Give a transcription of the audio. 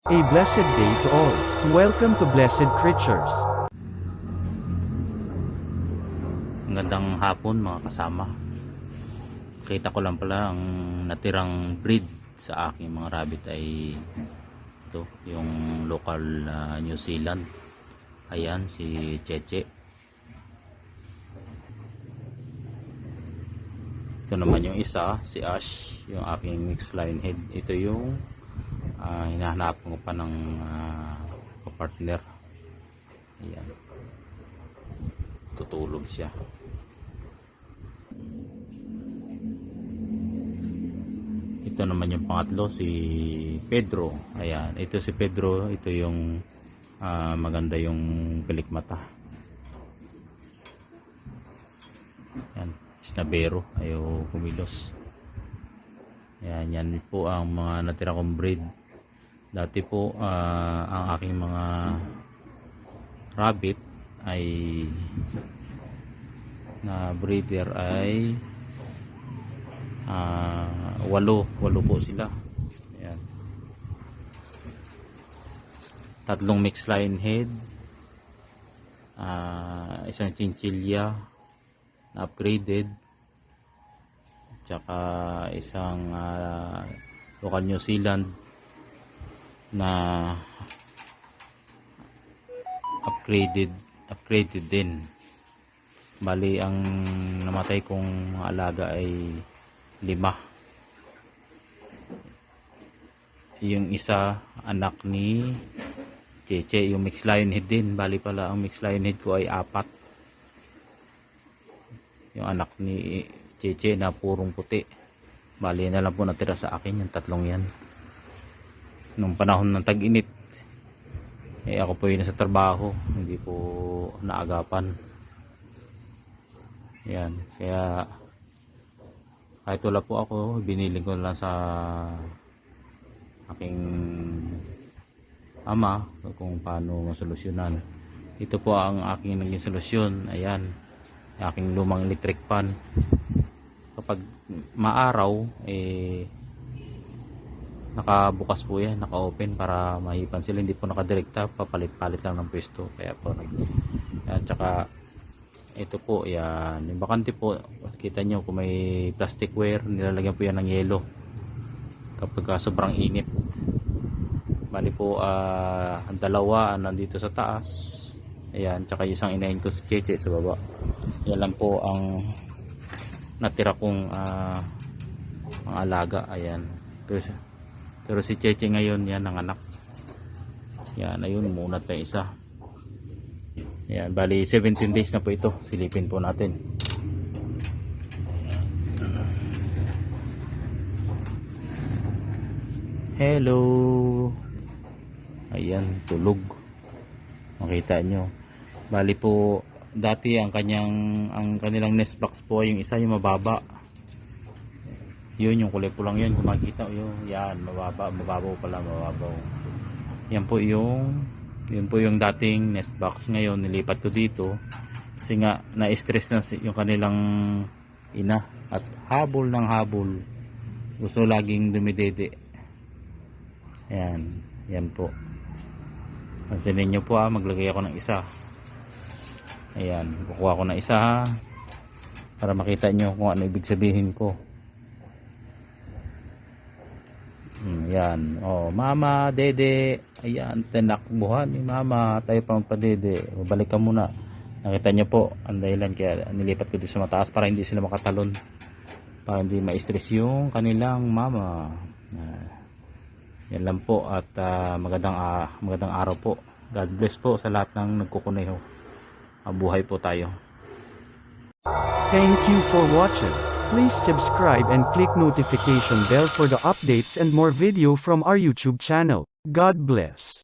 A blessed day to all. Welcome to Blessed Creatures. Magandang hapon mga kasama. Kita ko lang pala ang natirang breed sa aking mga rabbit ay ito, yung local New Zealand. Ayan, si Cheche. Ito naman yung isa, si Ash, yung aking mixed line head. Ito yung hinahanap ko pa ng partner. Ayan, tutulog siya. Ito naman yung pangatlo, si Pedro. Ayan, ito si Pedro, ito yung maganda yung pilik mata. Ayan, snabero, ayaw kumilos. Ayan, yan po ang mga natira kong breed. Dati po ang aking mga rabbit ay na breeder ay walo po sila. Ayan. 3 mixed line head, isang chinchilla na upgraded, tsaka isang local New Zealand na upgraded din. Bali ang namatay kong mga alaga ay 5. Yung isa anak ni Cheche, yung mixed lion head din. Bali pala ang mixed lion head ko ay 4. Yung anak ni Cheche na purong puti. Bali na lang po natira sa akin yung 3 yan. Nung panahon ng tag-init, ako po yun sa trabaho, hindi po naagapan. Yan, kaya kahit wala po ako, biniling ko lang sa aking ama kung paano masolusyonan. Ito po ang aking naging solusyon. Ayan, aking lumang electric fan. Kapag maaraw, nakabukas po yan, naka-open para mahipan sila, hindi po nakadirekta, papalit-palit lang ng pwesto. Kaya po yan, tsaka ito po, yan, yung bakante po, kita nyo kung may plasticware, nilalagyan po yan ng yelo kapag sobrang init. Bali po, ang dalawa nandito sa taas, ayan, tsaka yung isang inahin ko si Cheche sa baba. Yan lang po ang natira kong ang alaga. Ayan, pero si Cheche ngayon, yan ang anak. Yan, ayun, munat na isa. Yan, bali 17 days na po ito. Silipin po natin. Hello. Ayan, tulog. Makita nyo. Bali po, dati ang kanilang nest box po, yung isa yung mababa. Yun yung kulay pulang yun, kung makikita yun, yan, mababaw pala, mababaw. Yan po yung dating nest box. Ngayon nilipat ko dito kasi nga na-stress na yung kanilang ina at habol ng habol, gusto laging dumidede. Yan po, pansinin nyo po, maglagay ako ng isa. Ayan, kukuha ko ng isa para makita nyo kung ano ibig sabihin ko. Yan, mama, dede, ayan, tinakbuhan ni mama, tayo pa magpadede, babalik ka muna. Nakita nyo po ang dahilan kaya nilipat ko dito sa mataas para hindi sila makatalon, para hindi ma-stress yung kanilang mama. Yan lang po, at magandang araw po. God bless po sa lahat ng nagkukuneho. Mabuhay po tayo. Thank you for watching. Please subscribe and click notification bell for the updates and more video from our YouTube channel. God bless.